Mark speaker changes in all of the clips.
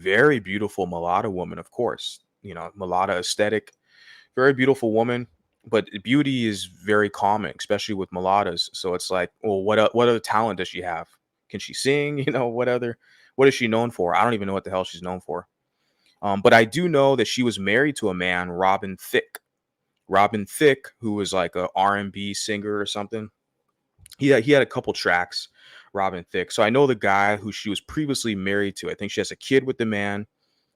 Speaker 1: very beautiful mulatto woman, of course. Mulatto aesthetic, very beautiful woman. But beauty is very common, especially with mulattoes. So it's like, well, what other talent does she have? Can she sing? What is she known for? I don't even know what the hell she's known for. But I do know that she was married to a man, Robin Thicke. Robin Thicke, who was like a R&B singer or something. He had a couple tracks, Robin Thicke. So I know the guy who she was previously married to. I think she has a kid with the man.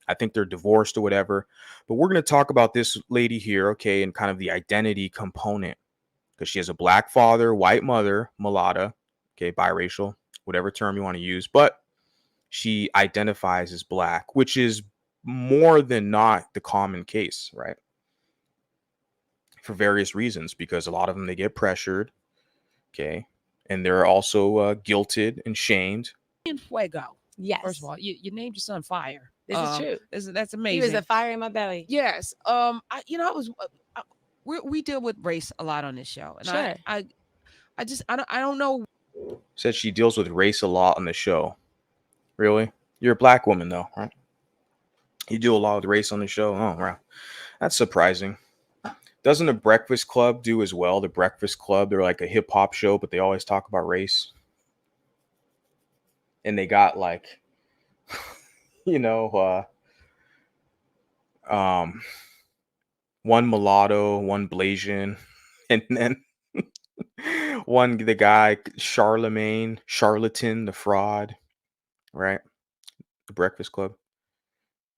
Speaker 1: I think they're divorced or whatever. But we're going to talk about this lady here, okay, and kind of the identity component, because she has a black father, white mother, mulatto, okay, biracial, whatever term you want to use. But she identifies as black, which is more than not the common case, right? For various reasons, because a lot of them, they get pressured, okay, and they're also guilted and shamed.
Speaker 2: In fuego. First
Speaker 3: Yes,
Speaker 2: of all, you named your son Fire.
Speaker 3: this is true.
Speaker 2: That's
Speaker 3: He was
Speaker 2: amazing.
Speaker 3: a fire in my belly.
Speaker 2: Yes. I was. We deal with race a lot on this show, and
Speaker 3: Sure.
Speaker 2: I don't know.
Speaker 1: Said she deals with race a lot on the show. Really? You're a black woman, though, right? You do a lot with race on the show? Oh, wow. That's surprising. Doesn't the Breakfast Club do as well? The Breakfast Club, they're like a hip hop show, but they always talk about race. And they got like, you know, one mulatto, one Blasian, and then the guy Charlemagne, Charlatan, the fraud, right? The Breakfast Club.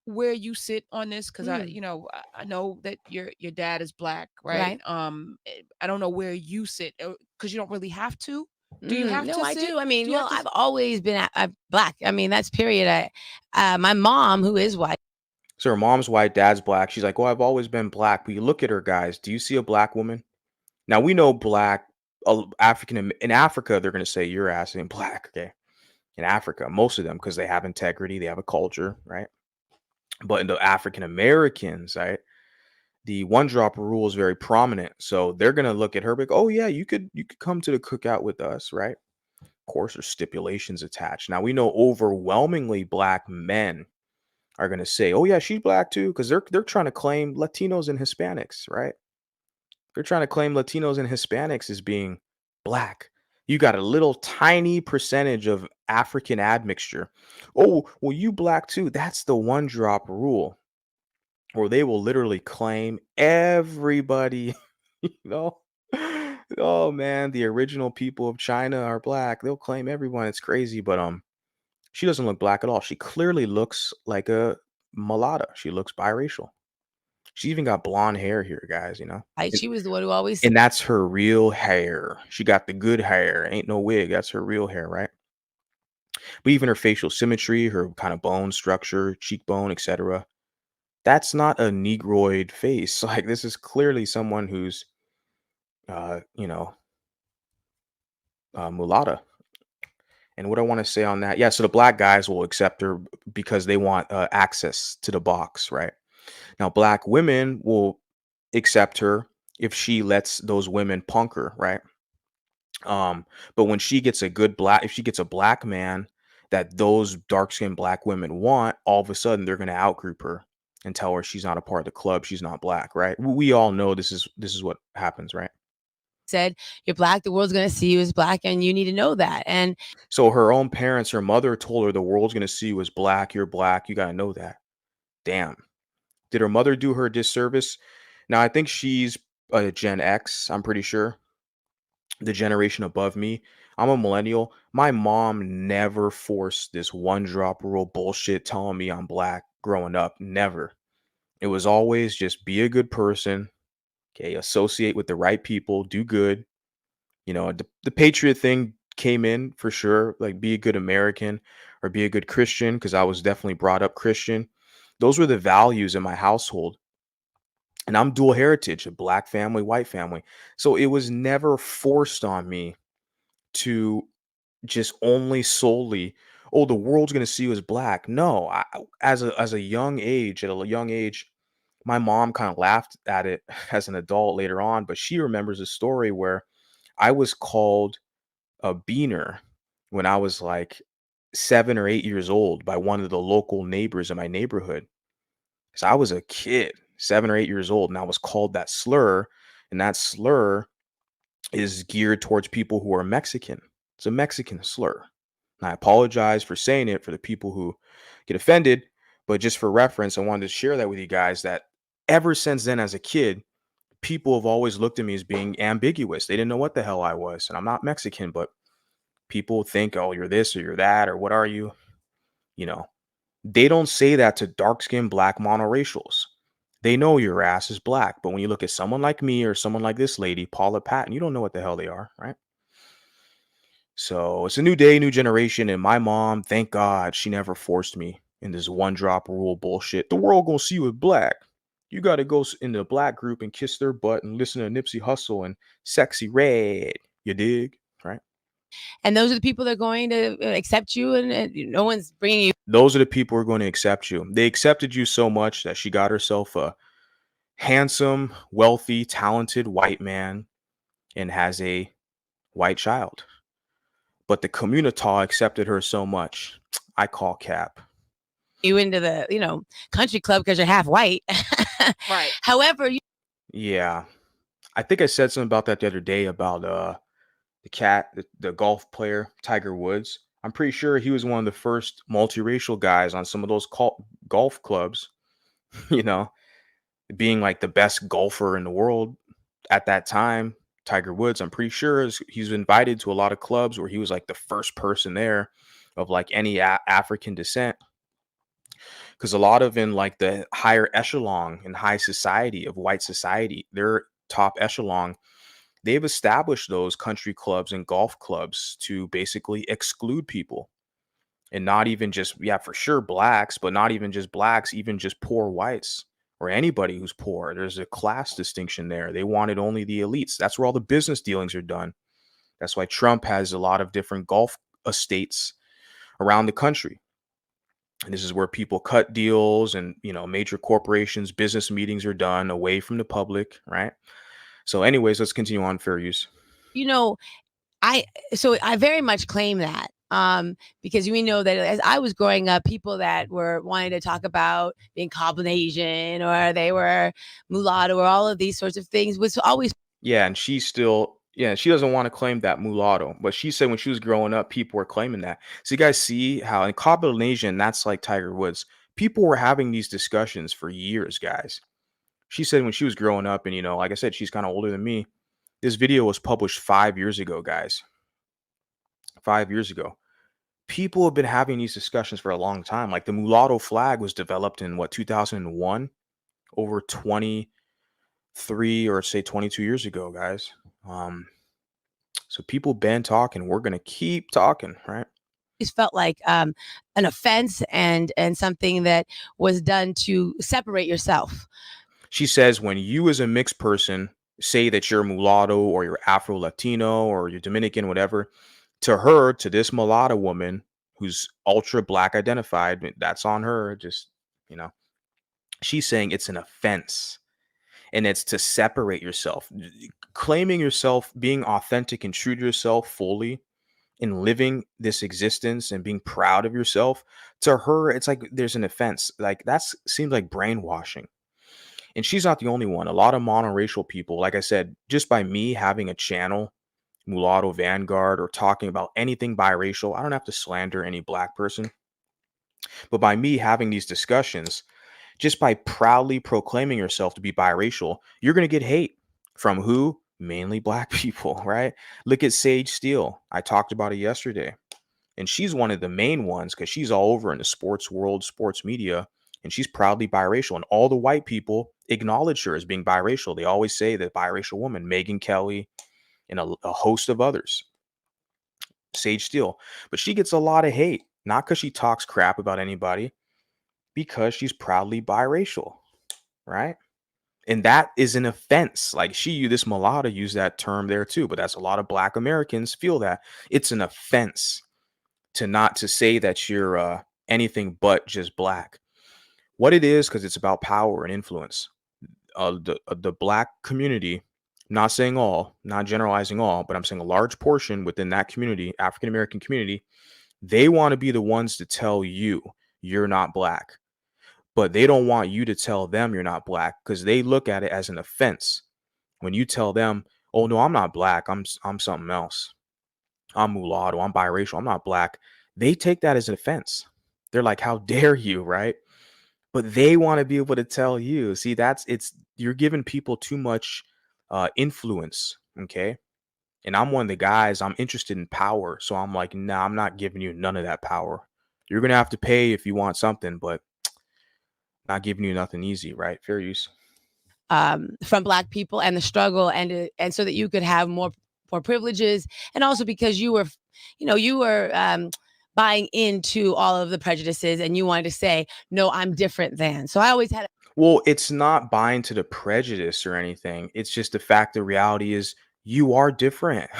Speaker 2: Where you sit on this, because
Speaker 3: Mm.
Speaker 2: I know that your dad is black, right?
Speaker 3: Right.
Speaker 2: I don't know where you sit, because you don't really have to. Do you have
Speaker 3: No,
Speaker 2: to
Speaker 3: I
Speaker 2: sit?
Speaker 3: do. I mean,
Speaker 2: Do you have
Speaker 3: well,
Speaker 2: to?
Speaker 3: I've always been black. I mean, that's period. My mom, who is white,
Speaker 1: So her mom's white, dad's black. She's like, "Oh, I've always been black." But you look at her, guys. Do you see a black woman? Now we know black, African in Africa. They're gonna say you're asking black, okay? In Africa, most of them, because they have integrity, they have a culture, right? But in the African Americans, right, the one drop rule is very prominent. So they're gonna look at her like, "Oh yeah, you could come to the cookout with us," right? Of course, there's stipulations attached. Now we know overwhelmingly black men are gonna say, "Oh yeah, she's black too," because they're trying to claim Latinos and Hispanics, right? They're trying to claim Latinos and Hispanics as being black. You got a little tiny percentage of African admixture. Oh, well, you black too. That's the one drop rule, or they will literally claim everybody, you know. Oh man, the original people of China are black. They'll claim everyone. It's crazy, but she doesn't look black at all. She clearly looks like a mulatto. She looks biracial. She even got blonde hair here, guys, you know. And,
Speaker 3: she was the one who always said,
Speaker 1: and that's her real hair. She got the good hair. Ain't no wig. That's her real hair, right? But even her facial symmetry, her kind of bone structure, cheekbone, etc. That's not a negroid face. Like this is clearly someone who's you know, mulatto. And what I want to say on that, yeah, so the black guys will accept her because they want access to the box, right? Now, black women will accept her if she lets those women punk her, right? But when she gets if she gets a black man that those dark skinned black women want, all of a sudden they're gonna outgroup her and tell her she's not a part of the club, she's not black, right? We all know this is what happens, right?
Speaker 3: "You're black. The world's gonna see you as black, and you need to know that." And
Speaker 1: So her own parents, her mother told her the world's gonna see you as black, you're black, you gotta know that. Damn. Did her mother do her a disservice? Now I think she's a Gen X, I'm pretty sure. The generation above me. I'm a millennial. My mom never forced this one drop rule bullshit telling me I'm black growing up. Never. It was always just be a good person. Okay. Associate with the right people. Do good. The patriot thing came in for sure. Like be a good American or be a good Christian, because I was definitely brought up Christian. Those were the values in my household. And I'm dual heritage, a black family, white family. So it was never forced on me to just only solely, oh, the world's gonna see you as black. No, as a young age, at a young age, my mom kind of laughed at it as an adult later on, but she remembers a story where I was called a beaner when I was like 7 or 8 years old by one of the local neighbors in my neighborhood. So I was a kid, 7 or 8 years old, and I was called that slur. And that slur is geared towards people who are Mexican. It's a Mexican slur. And I apologize for saying it for the people who get offended, but just for reference, I wanted to share that with you guys that ever since then, as a kid, people have always looked at me as being ambiguous. They didn't know what the hell I was. And I'm not Mexican, but people think, oh, you're this or you're that, or what are you? You know, they don't say that to dark skinned black monoracials. They know your ass is black. But when you look at someone like me or someone like this lady, Paula Patton, you don't know what the hell they are, right? So it's a new day, new generation. And my mom, thank God, she never forced me in this one drop rule bullshit. The world gonna see you as black. You got to go in the black group and kiss their butt and listen to Nipsey Hussle and Sexy Red. You dig? Right?
Speaker 3: And those are the people that are going to accept you, and no one's bringing you.
Speaker 1: Those are the people who are going to accept you. They accepted you so much that she got herself a handsome, wealthy, talented white man and has a white child. But the communita accepted her so much. I call cap.
Speaker 3: You into the country club because you're half white.
Speaker 2: Right.
Speaker 3: However,
Speaker 1: Yeah. I think I said something about that the other day about the golf player, Tiger Woods. I'm pretty sure he was one of the first multiracial guys on some of those golf clubs, you know, being like the best golfer in the world at that time. Tiger Woods, I'm pretty sure he's invited to a lot of clubs where he was like the first person there of like any African descent. Because a lot of in like the higher echelon in high society of white society, their top echelon, they've established those country clubs and golf clubs to basically exclude people. And not even just, yeah, for sure blacks, but not even just blacks, even just poor whites or anybody who's poor. There's a class distinction there. They wanted only the elites. That's where all the business dealings are done. That's why Trump has a lot of different golf estates around the country. And this is where people cut deals and, major corporations, business meetings are done away from the public, right? So anyways, let's continue on fair use.
Speaker 3: I very much claim that, because we know that as I was growing up, people that were wanting to talk about being Caucasian or they were mulatto or all of these sorts of things was always.
Speaker 1: Yeah, and she doesn't want to claim that mulatto, but she said when she was growing up, people were claiming that. So you guys see how in Caucasian, that's like Tiger Woods. People were having these discussions for years, guys. She said when she was growing up, and like I said, she's kind of older than me. This video was published 5 years ago, guys. 5 years ago. People have been having these discussions for a long time. Like the mulatto flag was developed in 2001, over 23 or say 22 years ago, guys. So people been talking. We're gonna keep talking, right?
Speaker 3: Felt like an offense and something that was done to separate yourself.
Speaker 1: She says when you as a mixed person say that you're mulatto or you're Afro Latino or you're Dominican, whatever, to her, to this mulatto woman who's ultra black identified, that's on her. Just, she's saying it's an offense and it's to separate yourself. Claiming yourself, being authentic and true to yourself fully in living this existence and being proud of yourself, to her, it's like there's an offense. Like that seems like brainwashing. And she's not the only one. A lot of monoracial people, like I said, just by me having a channel, Mulatto Vanguard, or talking about anything biracial, I don't have to slander any black person. But by me having these discussions, just by proudly proclaiming yourself to be biracial, you're going to get hate from who? Mainly black people, right? Look at Sage Steele. I talked about it yesterday. And she's one of the main ones because she's all over in the sports world, sports media, and she's proudly biracial. And all the white people acknowledge her as being biracial. They always say that biracial woman, Megyn Kelly, and a host of others, Sage Steele. But she gets a lot of hate, not because she talks crap about anybody, because she's proudly biracial, right? And that is an offense. Like this mulatto used that term there too, but that's a lot of black Americans feel that it's an offense to say that you're anything but just black. What it is, because it's about power and influence. The black community, not saying all, not generalizing all, but I'm saying a large portion within that community, African American community, They want to be the ones to tell you you're not black, but they don't want you to tell them you're not black because they look at it as an offense. When you tell them, "Oh no, I'm not black. I'm something else. I'm mulatto. I'm biracial. I'm not black." They take that as an offense. They're like, "How dare you?" Right? But they want to be able to tell you. See, you're giving people too much influence. Okay. And I'm one of the guys, I'm interested in power. So I'm like, nah, I'm not giving you none of that power. You're going to have to pay if you want something, but not giving you nothing easy, right? Fair use.
Speaker 3: From Black people and the struggle, and so that you could have more privileges, and also because you were buying into all of the prejudices, and you wanted to say, no, I'm different than. So I always had.
Speaker 1: Well, it's not buying to the prejudice or anything. It's just the fact, the reality is you are different.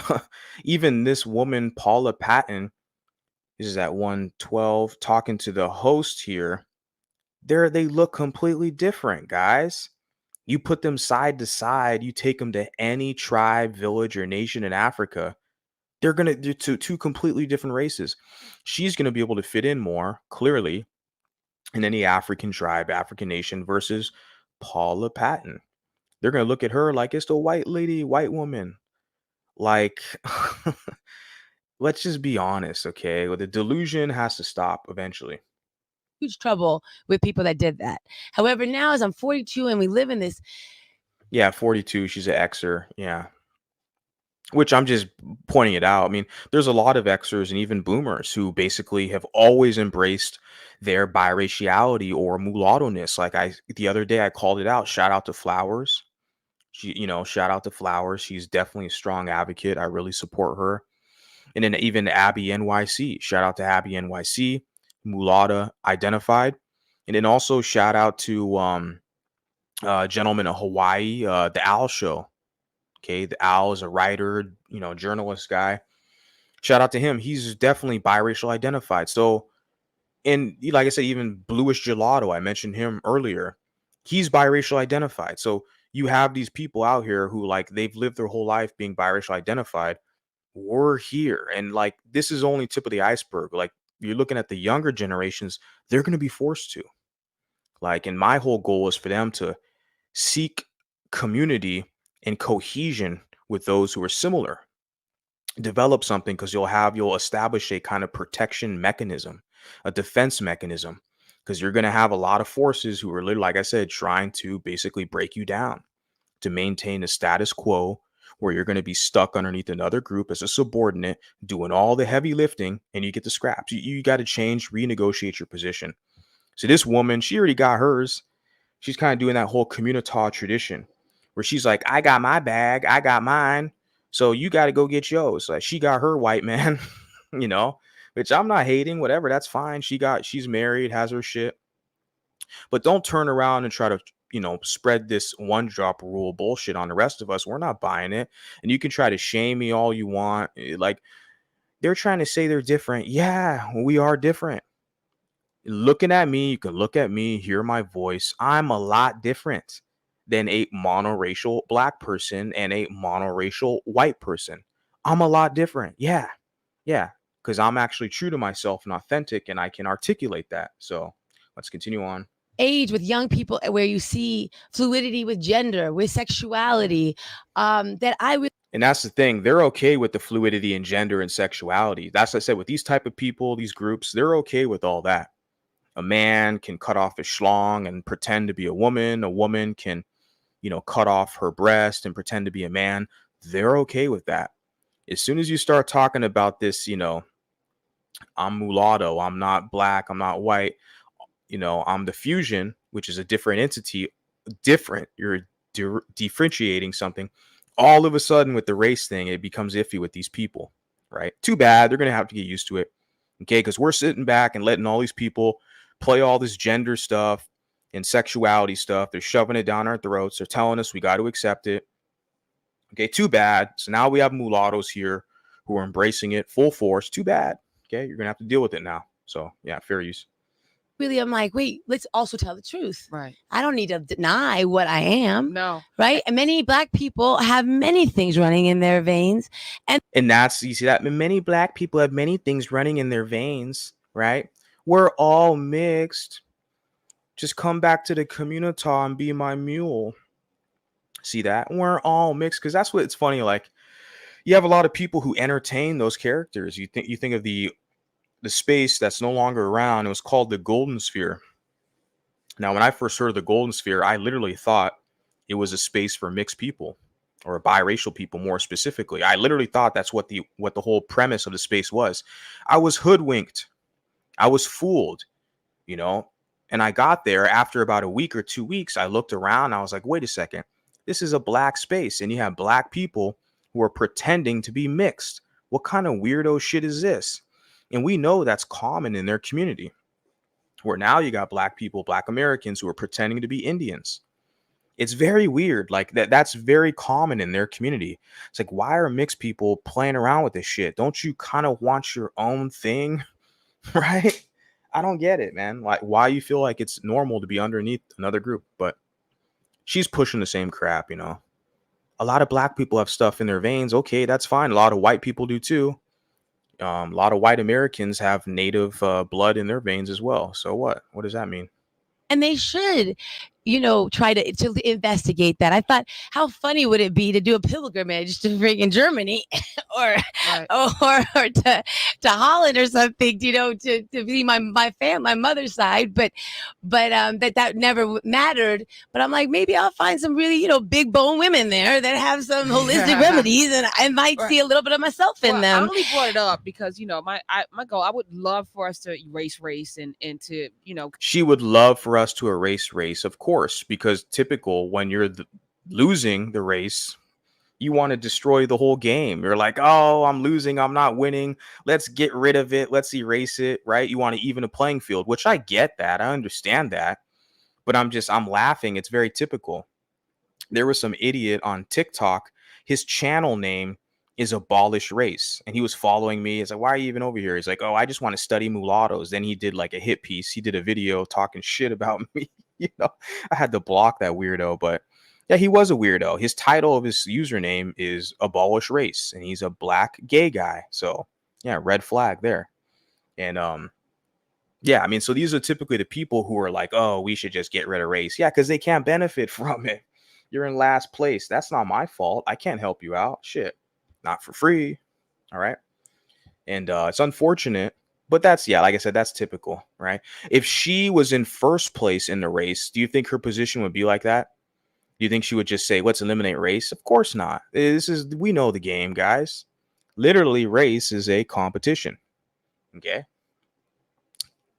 Speaker 1: Even this woman, Paula Patton, this is at 112, talking to the host here. They look completely different, guys. You put them side to side, you take them to any tribe, village, or nation in Africa, they're two completely different races. She's gonna be able to fit in more clearly in any African tribe, African nation versus Paula Patton. They're gonna look at her like it's the white lady, white woman. Like, let's just be honest, okay? Well, the delusion has to stop eventually.
Speaker 3: Huge trouble with people that did that. However, now as I'm 42 and we live in this.
Speaker 1: Yeah, 42. She's an Xer. Yeah. Which I'm just pointing it out. I mean, there's a lot of Xers and even boomers who basically have always embraced their biraciality or mulatto-ness. Like the other day I called it out. Shout out to Flowers. Shout out to Flowers. She's definitely a strong advocate. I really support her. And then even Abby NYC. Shout out to Abby NYC, mulatto identified. And then also shout out to gentleman in Hawaii, the Owl Show. Okay, the Owl is a writer, journalist guy. Shout out to him. He's definitely biracial identified. So, and like I said, even Bluish Gelato, I mentioned him earlier. He's biracial identified. So you have these people out here who like they've lived their whole life being biracial identified. We're here, and like this is only tip of the iceberg. Like you're looking at the younger generations, they're going to be forced to. Like, and my whole goal is for them to seek community and cohesion with those who are similar. Develop something because you'll establish a kind of protection mechanism, a defense mechanism, because you're going to have a lot of forces who are literally, like I said, trying to basically break you down to maintain a status quo where you're going to be stuck underneath another group as a subordinate doing all the heavy lifting and you get the scraps. You got to change, renegotiate your position. So this woman, she already got hers. She's kind of doing that whole communitaire tradition where she's like, I got my bag, I got mine. So you got to go get yours. Like she got her white man, which I'm not hating, whatever. That's fine. She's married, has her shit. But don't turn around and try to, spread this one drop rule bullshit on the rest of us. We're not buying it. And you can try to shame me all you want. Like they're trying to say they're different. Yeah, we are different. Looking at me, you can look at me, hear my voice. I'm a lot different than a monoracial black person and a monoracial white person. I'm a lot different. Yeah. Yeah. Because I'm actually true to myself and authentic, and I can articulate that. So let's continue on.
Speaker 3: Age with young people where you see fluidity with gender, with sexuality, that I would.
Speaker 1: And that's the thing. They're okay with the fluidity in gender and sexuality. That's what I said with these type of people, these groups, they're okay with all that. A man can cut off his schlong and pretend to be a woman. A woman can, cut off her breast and pretend to be a man. They're okay with that. As soon as you start talking about this, I'm mulatto, I'm not black, I'm not white, I'm the fusion, which is a different entity, different. You're differentiating something. All of a sudden, with the race thing, it becomes iffy with these people, right? Too bad. They're going to have to get used to it. Okay. Because we're sitting back and letting all these people play all this gender stuff and sexuality stuff. They're shoving it down our throats. They're telling us we got to accept it. Okay. Too bad. So now we have mulattoes here who are embracing it full force. Too bad. Okay. You're going to have to deal with it now. So, yeah, fair use.
Speaker 3: really, I'm like, wait, let's also tell the truth.
Speaker 2: Right.
Speaker 3: I don't need to deny what I am.
Speaker 2: No.
Speaker 3: Right. And many Black people have many things running in their veins.
Speaker 1: And that's, you see that many black people have many things running in their veins, right? We're all mixed. Just come back to the community and be my mule. See that? We're all mixed, because that's what it's funny. Like, you have a lot of people who entertain those characters. You think of the space that's no longer around. It was called the Golden Sphere. Now, when I first heard of the Golden Sphere, I literally thought it was a space for mixed people, or biracial people more specifically. I literally thought that's what the whole premise of the space was. I was hoodwinked. I was fooled, you know? And I got there after about a week or 2 weeks. I looked around. I was like, wait a second. This is a black space, and you have black people who are pretending to be mixed. What kind of weirdo shit is this? And we know that's common in their community, where now you got black people, black Americans, who are pretending to be Indians. It's very weird. Like, that's very common in their community. It's like, why are mixed people playing around with this shit? Don't you kind of want your own thing? Right? I don't get it, man. Like, why you feel like it's normal to be underneath another group. But she's pushing the same crap, you know. A lot of black people have stuff in their veins. Okay, that's fine. A lot of white people do too. A lot of white Americans have native blood in their veins as well. So what? What does that mean?
Speaker 3: And they should, try to investigate that. I thought, how funny would it be to do a pilgrimage to freaking Germany or
Speaker 2: Right.
Speaker 3: or to Holland or something, to see my mother's side, but that never mattered. But I'm like, maybe I'll find some really, big bone women there that have some holistic remedies, and I might
Speaker 2: Right.
Speaker 3: see a little bit of myself in
Speaker 2: Well, I
Speaker 3: them.
Speaker 2: only brought it up because my goal. I would love for us to erase race and to
Speaker 1: She would love for us to erase race, of course, because typical, when you're losing the race, you want to destroy the whole game. You're like, oh, I'm losing, I'm not winning. Let's get rid of it. Let's erase it, right? You want to even a playing field, which I get that. I understand that. But I'm laughing. It's very typical. There was some idiot on TikTok. His channel name is Abolish Race. And he was following me. He's like, why are you even over here? He's like, oh, I just want to study mulattoes. Then he did like a hit piece. He did a video talking shit about me. I had to block that weirdo. But yeah, he was a weirdo. His title of his username is Abolish Race. And he's a black gay guy. So yeah, red flag there. And yeah, I mean, so these are typically the people who are like, oh, we should just get rid of race. Yeah, because they can't benefit from it. You're in last place. That's not my fault. I can't help you out. Shit. Not for free. All right. And it's unfortunate, but that's, yeah, like I said, that's typical, right? If she was in first place in the race, do you think her position would be like that? Do you think she would just say, let's eliminate race? Of course not. We know the game, guys. Literally, race is a competition. Okay.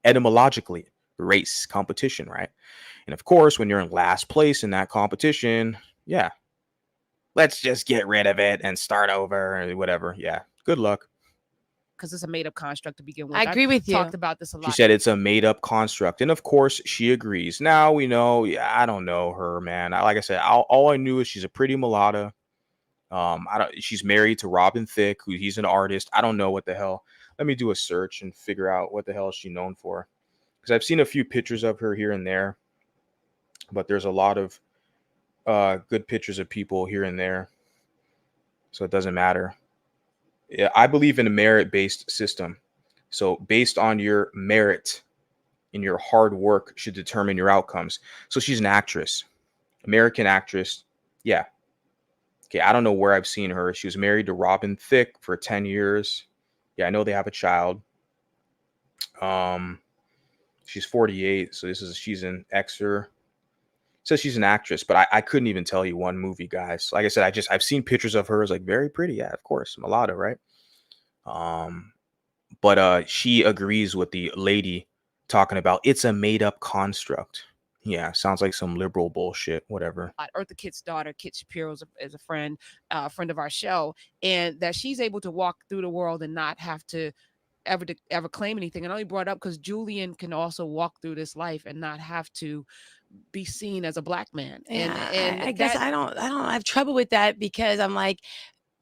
Speaker 1: Etymologically, race, competition, right? And of course, when you're in last place in that competition, yeah, let's just get rid of it and start over or whatever. Yeah. Good luck.
Speaker 2: because it's a made up construct to begin with.
Speaker 3: I agree with you.
Speaker 2: Talked about this a
Speaker 1: She
Speaker 2: lot.
Speaker 1: said it's a made up construct. And of course, she agrees. Now we know, yeah, I don't know her, man. Like I said, all I knew is she's a pretty mulatto. She's married to Robin Thicke, who he's an artist. I don't know what the hell. Let me do a search and figure out what the hell is she known for. Because I've seen a few pictures of her here and there, but there's a lot of good pictures of people here and there. So it doesn't matter. Yeah, I believe in a merit-based system. So based on your merit and your hard work should determine your outcomes. So she's an actress, American actress. Yeah. Okay, I don't know where I've seen her. She was married to Robin Thicke for 10 years. Yeah, I know they have a child. She's 48, so she's an exer. Says she's an actress, but I couldn't even tell you one movie, guys. Like I said, I've seen pictures of her as like very pretty. Yeah, of course, mulatto, right? But she agrees with the lady talking about it's a made up construct. Yeah, sounds like some liberal bullshit. Whatever.
Speaker 2: Eartha Kitt's daughter, Kit Shapiro, is a friend of our show, and that she's able to walk through the world and not have to ever claim anything. And I only brought up because Julian can also walk through this life and not have to be seen as a black man. And
Speaker 3: I guess I don't have trouble with that, because I'm like,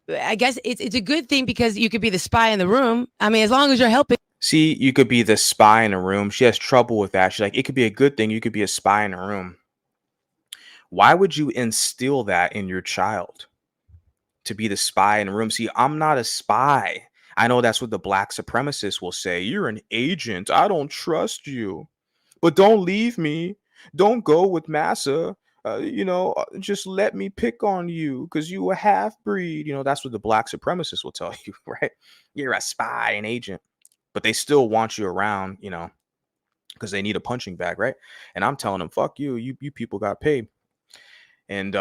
Speaker 3: I guess it's a good thing because you could be the spy in the room. I mean, as long as you're helping.
Speaker 1: See, you could be the spy in a room. She has trouble with that. She's like, it could be a good thing. You could be a spy in a room. Why would you instill that in your child to be the spy in a room? See, I'm not a spy. I know that's what the black supremacists will say. You're an agent. I don't trust you. But don't leave me. Don't go with Massa. Just let me pick on you because you a half breed. That's what the black supremacists will tell you, right? You're a spy, an agent, but they still want you around, because they need a punching bag, right? And I'm telling them, fuck you, you people got paid. And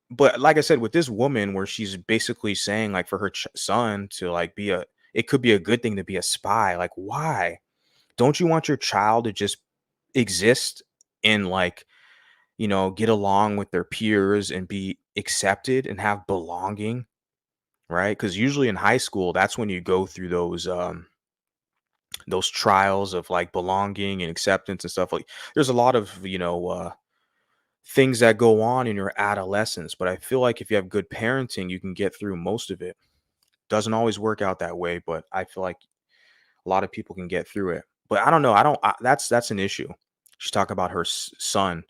Speaker 1: but like I said, with this woman, where she's basically saying like for her son to like it could be a good thing to be a spy. Like, why? Don't you want your child to just exist and like get along with their peers and be accepted and have belonging, right? Because usually in high school, that's when you go through those trials of like belonging and acceptance and stuff. Like, there's a lot of things that go on in your adolescence, but I feel like if you have good parenting, you can get through most of it. Doesn't always work out that way, but I feel like a lot of people can get through it. But I don't know. That's an issue. She's talking about her son.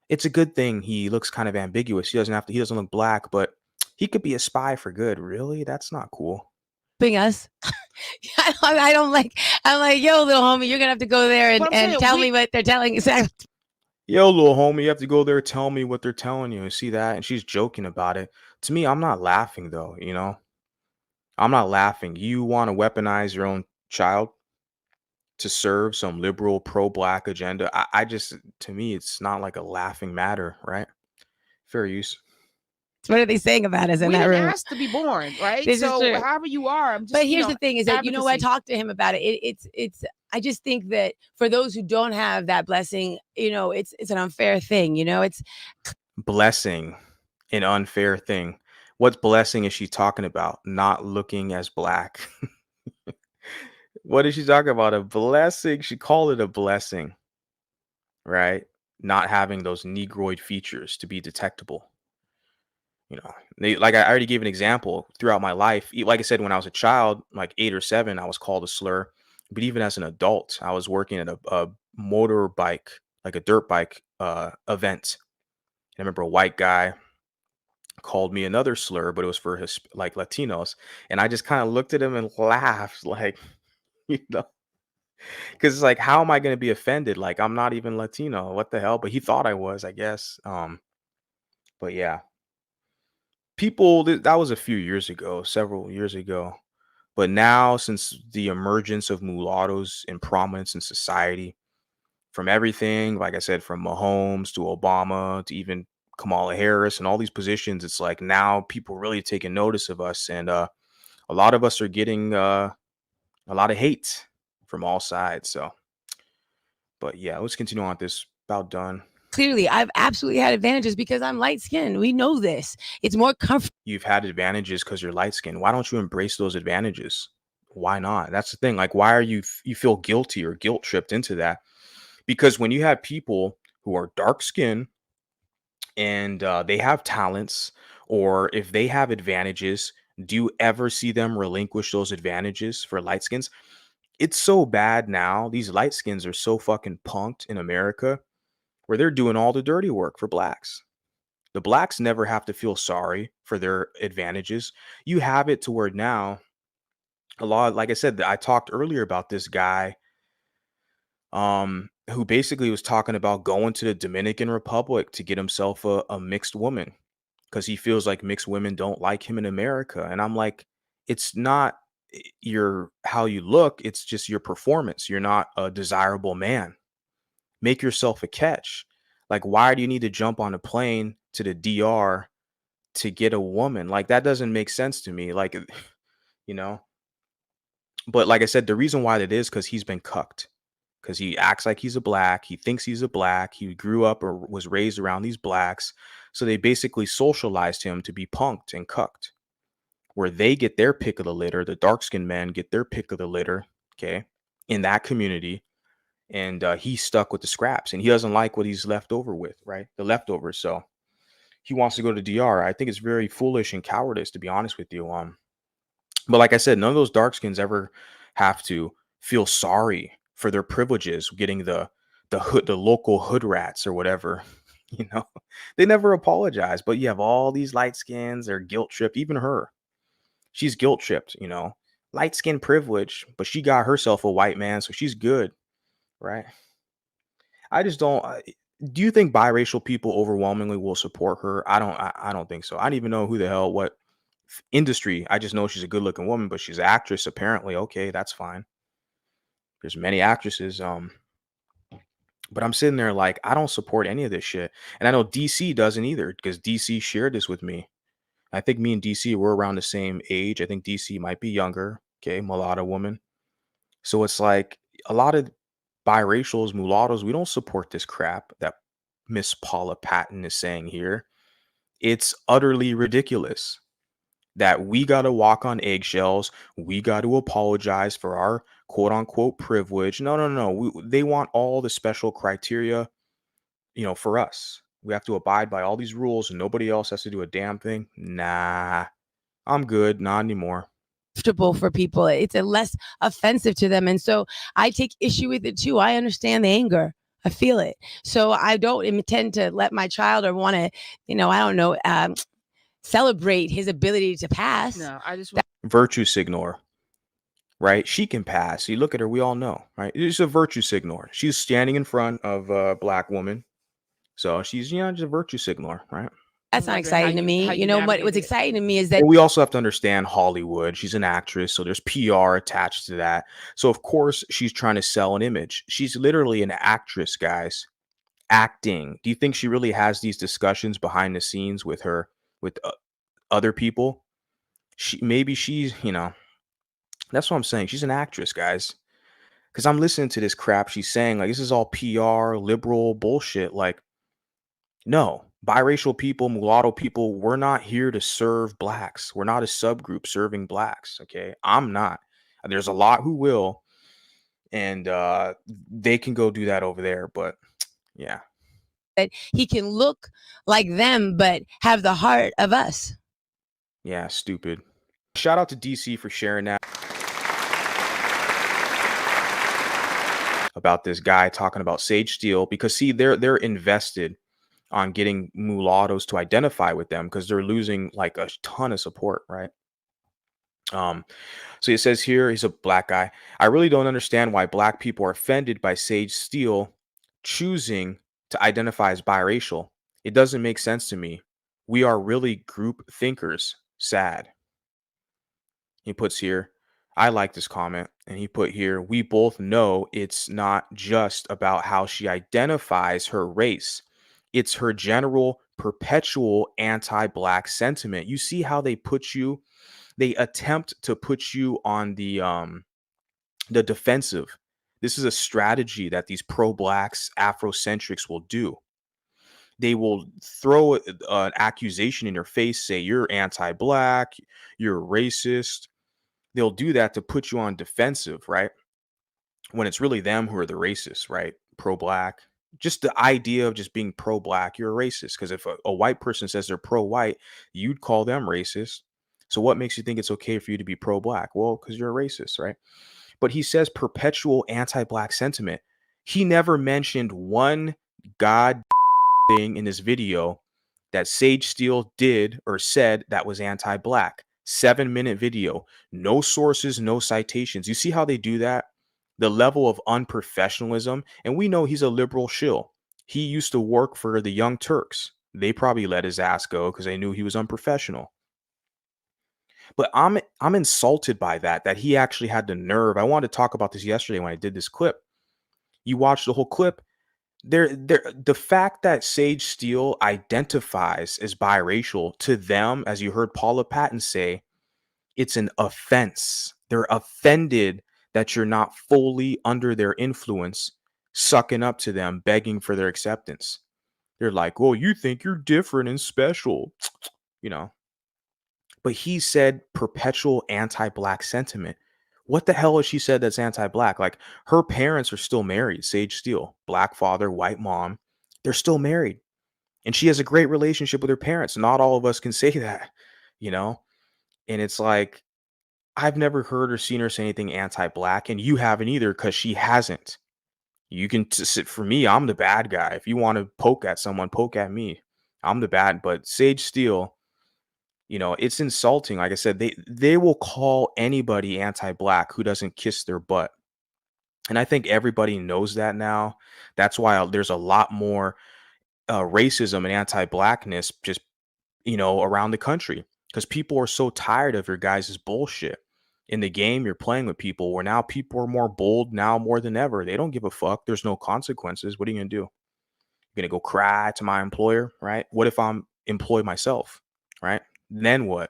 Speaker 1: It's a good thing he looks kind of ambiguous. He doesn't look black, but he could be a spy for good. Really? That's not cool.
Speaker 3: Us. I don't like. I'm like, yo, little homie, you're gonna have to go there and tell me what they're telling you.
Speaker 1: Yo, little homie, you have to go there, tell me what they're telling you. See that? And she's joking about it. To me, I'm not laughing though. I'm not laughing. You want to weaponize your own child to serve some liberal pro-black agenda? I just, to me, it's not like a laughing matter, right? Fair use.
Speaker 3: What are they saying about us in that room?
Speaker 2: We didn't ask to be born, right?
Speaker 3: This is true.
Speaker 2: However you are, I'm just.
Speaker 3: But here's the thing: is that
Speaker 2: advocacy.
Speaker 3: I talked to him about it. It's. I just think that for those who don't have that blessing, it's an unfair thing. It's
Speaker 1: blessing, an unfair thing. What blessing is she talking about? Not looking as black. What is she talking about? A blessing? She called it a blessing, right? Not having those negroid features to be detectable. Like I already gave an example throughout my life. Like I said, when I was a child, like 8 or 7, I was called a slur. But even as an adult, I was working at a motorbike, like a dirt bike event. I remember a white guy called me another slur, but it was for his like Latinos. And I just kind of looked at him and laughed, like, because it's like, how am I going to be offended? Like, I'm not even Latino. What the hell? But he thought I was, I guess. But yeah. That was a few years ago, several years ago. But now, since the emergence of mulattoes in prominence in society, from everything, like I said, from Mahomes to Obama to even Kamala Harris and all these positions, it's like now people really taking notice of us. And a lot of us are getting a lot of hate from all sides. So, but yeah, let's continue on with this. About done.
Speaker 3: Clearly, I've absolutely had advantages because I'm light skinned. We know this. It's more comfortable.
Speaker 1: You've had advantages because you're light skinned. Why don't you embrace those advantages? Why not? That's the thing. Like, why are you feel guilty or guilt tripped into that? Because when you have people who are dark skinned and they have talents, or if they have advantages, do you ever see them relinquish those advantages for light skins? It's so bad now. These light skins are so fucking punked in America, where they're doing all the dirty work for blacks. The blacks never have to feel sorry for their advantages. You have it to where now a lot, like I said, I talked earlier about this guy who basically was talking about going to the Dominican Republic to get himself a mixed woman because he feels like mixed women don't like him in America. And I'm like, it's not your how you look, it's just your performance. You're not a desirable man. Make yourself a catch. Like, why do you need to jump on a plane to the DR to get a woman? Like, that doesn't make sense to me. Like, you know. But like I said, the reason why that is because he's been cucked. Because he acts like he's a black. He thinks he's a black. He grew up or was raised around these blacks. So they basically socialized him to be punked and cucked, where they get their pick of the litter. The dark-skinned men get their pick of the litter, okay, in that community. And he's stuck with the scraps. And he doesn't like what he's left over with, right? The leftovers. So he wants to go to DR. I think it's very foolish and cowardice, to be honest with you. But like I said, none of those dark skins ever have to feel sorry for their privileges, getting the local hood rats or whatever. You know, they never apologize. But you have all these light skins, they're guilt tripped. Even her, she's guilt tripped. You know, light skin privilege, but she got herself a white man, so she's good, right? I just don't. Do you think biracial people overwhelmingly will support her? I don't. I don't think so. I don't even know who the hell what industry. I just know she's a good looking woman, but she's an actress apparently. Okay, that's fine. There's many actresses. But I'm sitting there like I don't support any of this shit, and I know DC doesn't either because DC shared this with me. I think me and DC were around the same age. I think DC might be younger. Okay, mulatto woman. So it's like a lot of biracials, mulattoes, we don't support this crap that Miss Paula Patton is saying here. It's utterly ridiculous that we got to walk on eggshells. We got to apologize for our quote unquote privilege. No, no, no. They want all the special criteria, for us. We have to abide by all these rules and nobody else has to do a damn thing. Nah, I'm good. Not anymore.
Speaker 3: Comfortable for people. It's a less offensive to them. And so I take issue with it too. I understand the anger. I feel it. So I don't intend to let my child or want to, I don't know, celebrate his ability to pass.
Speaker 2: No, I just
Speaker 1: Virtue signal, right? She can pass. You look at her, we all know, right? It's a virtue signal. She's standing in front of a black woman. So she's, just a virtue signal, right?
Speaker 3: That's not
Speaker 2: wondering how
Speaker 3: exciting to
Speaker 2: you-
Speaker 3: me.
Speaker 2: how
Speaker 3: You
Speaker 2: you
Speaker 3: know what's
Speaker 2: navigate it.
Speaker 3: exciting to me is that
Speaker 1: But we also have to understand Hollywood. She's an actress, so there's PR attached to that. So of course she's trying to sell an image. She's literally an actress, guys. Acting. Do you think she really has these discussions behind the scenes with other people? She's, that's what I'm saying. She's an actress, guys. Because I'm listening to this crap she's saying, like, this is all PR, liberal bullshit. Like, no, biracial people, mulatto people, we're not here to serve blacks. We're not a subgroup serving blacks. Okay. I'm not. There's a lot who will, and they can go do that over there. But yeah.
Speaker 3: he can look like them, but have the heart of us.
Speaker 1: Yeah, stupid. Shout out to DC for sharing that. About this guy talking about Sage Steele, because see, they're invested on getting mulattoes to identify with them because they're losing like a ton of support, right? So it says here, he's a black guy. I really don't understand why black people are offended by Sage Steele choosing to identify as biracial. It doesn't make sense to me. We are really group thinkers. Sad. He puts here, I like this comment. And he put here, we both know it's not just about how she identifies her race. It's her general perpetual anti-black sentiment. You see how they attempt to put you on the defensive. This is a strategy that these pro-blacks, Afrocentrics will do. They will throw an accusation in your face, say you're anti-black, you're racist. They'll do that to put you on defensive, right? When it's really them who are the racists, right? Pro-black. Just the idea of just being pro-black, you're a racist. Because if a white person says they're pro-white, you'd call them racist. So what makes you think it's okay for you to be pro-black? Well, because you're a racist, right? But he says perpetual anti-black sentiment. He never mentioned one god thing in this video that Sage Steele did or said that was anti-black. 7-minute video, no sources, no citations. You see how they do that? The level of unprofessionalism. And we know he's a liberal shill. He used to work for the Young Turks. They probably let his ass go because they knew he was unprofessional. But I'm insulted by that he actually had the nerve. I wanted to talk about this yesterday when I did this clip. You watch the whole clip. The fact that Sage Steele identifies as biracial, to them, as you heard Paula Patton say, it's an offense. They're offended that you're not fully under their influence, sucking up to them, begging for their acceptance. They're like, well, you think you're different and special, But he said perpetual anti-black sentiment. What the hell has she said that's anti-black? Like, her parents are still married. Sage Steele, black father, white mom. They're still married. And she has a great relationship with her parents. Not all of us can say that, And it's like, I've never heard or seen her say anything anti-black, and you haven't either, because she hasn't. You can sit for me. I'm the bad guy. If you want to poke at someone, poke at me. I'm the bad. But Sage Steele, it's insulting. Like I said, they will call anybody anti-black who doesn't kiss their butt, and I think everybody knows that now. That's why there's a lot more racism and anti-blackness just around the country, because people are so tired of your guys' bullshit. In the game, you're playing with people where now people are more bold now more than ever. They don't give a fuck. There's no consequences. What are you gonna do? You're gonna go cry to my employer, right? What if I'm employed myself, right? Then what?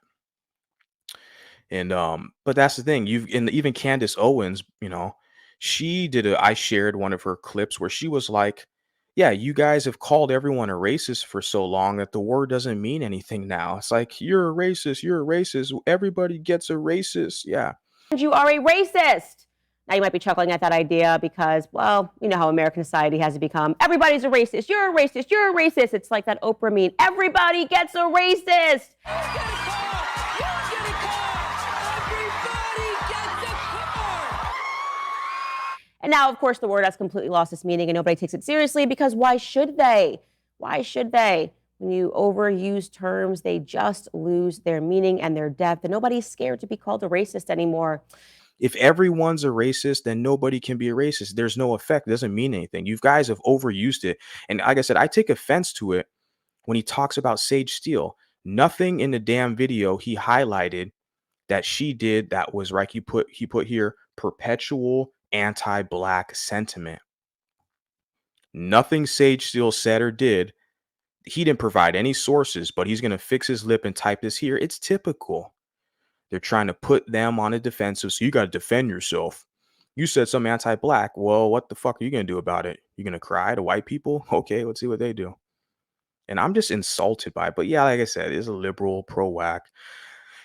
Speaker 1: And but that's the thing. And even Candace Owens, I shared one of her clips where she was like, yeah, you guys have called everyone a racist for so long that the word doesn't mean anything now. It's like, you're a racist, you're a racist. Everybody gets a racist. Yeah.
Speaker 4: You are a racist. Now you might be chuckling at that idea because, well, you know how American society has become. Everybody's a racist. You're a racist. You're a racist. It's like that Oprah meme. Everybody gets a racist. And now, of course, the word has completely lost its meaning and nobody takes it seriously because why should they? Why should they? When you overuse terms, they just lose their meaning and their depth. And nobody's scared to be called a racist anymore.
Speaker 1: If everyone's a racist, then nobody can be a racist. There's no effect. It doesn't mean anything. You guys have overused it. And like I said, I take offense to it when he talks about Sage Steele. Nothing in the damn video he highlighted that she did that was right. He put here perpetual anti-black sentiment. Nothing Sage Steele said or did. He didn't provide any sources, but he's going to fix his lip and type this here. It's typical. They're trying to put them on a defensive. So you got to defend yourself. You said some anti-black. Well, what the fuck are you going to do about it? You're going to cry to white people? Okay, let's see what they do. And I'm just insulted by it. But yeah, like I said, it's a liberal pro-whack.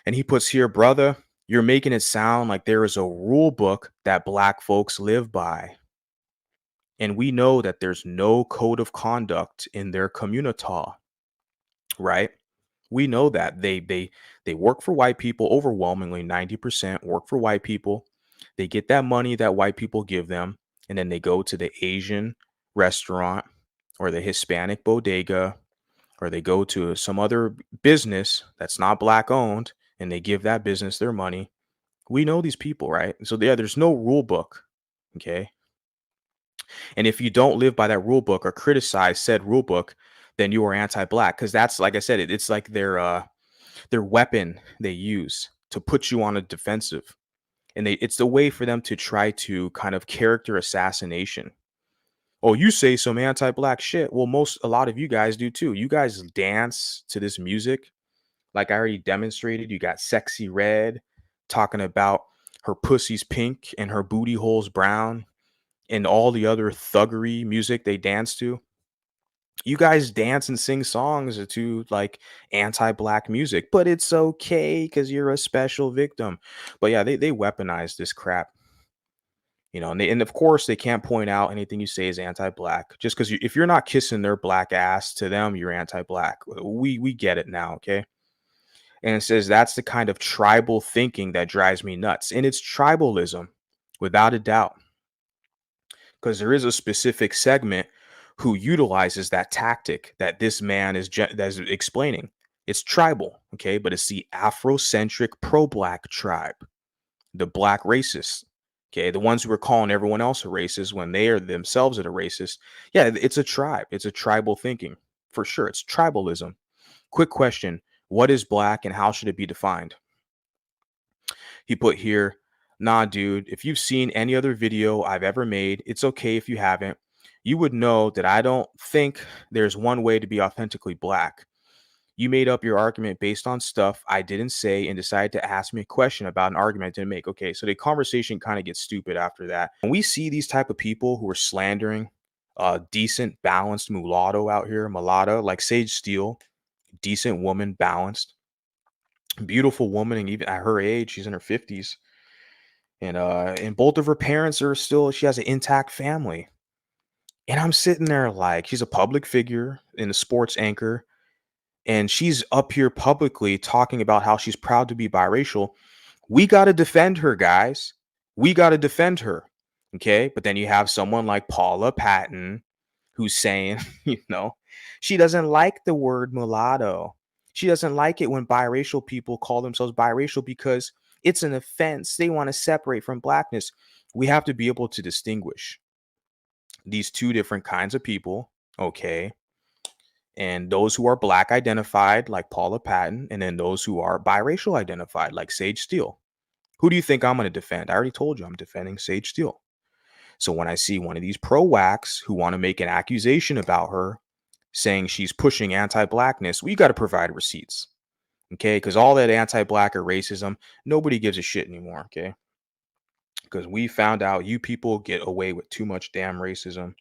Speaker 1: And he puts here, brother, you're making it sound like there is a rule book that black folks live by. And we know that there's no code of conduct in their community, right? We know that they work for white people. Overwhelmingly 90% work for white people. They get that money that white people give them, and then they go to the Asian restaurant or the Hispanic bodega, or they go to some other business that's not black owned, and they give that business their money. We know these people, right? So yeah, there's no rule book. Okay. And if you don't live by that rule book or criticize said rule book, then you are anti-black. Because that's, like I said, it's like their weapon they use to put you on a defensive. And it's the way for them to try to kind of character assassination. Oh, you say some anti-black shit. Well, a lot of you guys do too. You guys dance to this music. Like I already demonstrated, you got Sexy Red talking about her pussy's pink and her booty hole's brown, and all the other thuggery music they dance to. You guys dance and sing songs to like anti-black music, but it's okay because you're a special victim. But yeah, they weaponize this crap. And of course they can't point out anything you say is anti-black just because if you're not kissing their black ass to them, you're anti-black. We get it now, okay? And it says that's the kind of tribal thinking that drives me nuts, and it's tribalism, without a doubt, because there is a specific segment who utilizes that tactic that this man is explaining. It's tribal, okay, but it's the Afrocentric pro-black tribe, the black racists. Okay, the ones who are calling everyone else a racist when they are themselves are a racist. Yeah, it's a tribe. It's a tribal thinking. For sure, it's tribalism. Quick question. What is black and how should it be defined? He put here, nah, dude, if you've seen any other video I've ever made, it's okay if you haven't. You would know that I don't think there's one way to be authentically black. You made up your argument based on stuff I didn't say and decided to ask me a question about an argument I didn't make. Okay, so the conversation kind of gets stupid after that. When we see these type of people who are slandering decent, balanced mulatto out here, mulatto, like Sage Steele, decent woman, balanced, beautiful woman, and even at her age, she's in her 50s. And both of her parents are still, she has an intact family. And I'm sitting there like, she's a public figure and a sports anchor. And she's up here publicly talking about how she's proud to be biracial We got to defend her, guys. We got to defend her. Okay. But then you have someone like Paula Patton who's saying, she doesn't like the word mulatto. She doesn't like it when biracial people call themselves biracial because it's an offense. They want to separate from blackness. We have to be able to distinguish these two different kinds of people. Okay. And those who are black identified, like Paula Patton, and then those who are biracial identified, like Sage Steele. Who do you think I'm going to defend? I already told you I'm defending Sage Steele. So when I see one of these pro-wacks who want to make an accusation about her, saying she's pushing anti-blackness, we got to provide receipts. Okay, because all that anti-black or racism, nobody gives a shit anymore. Okay, because we found out you people get away with too much damn racism.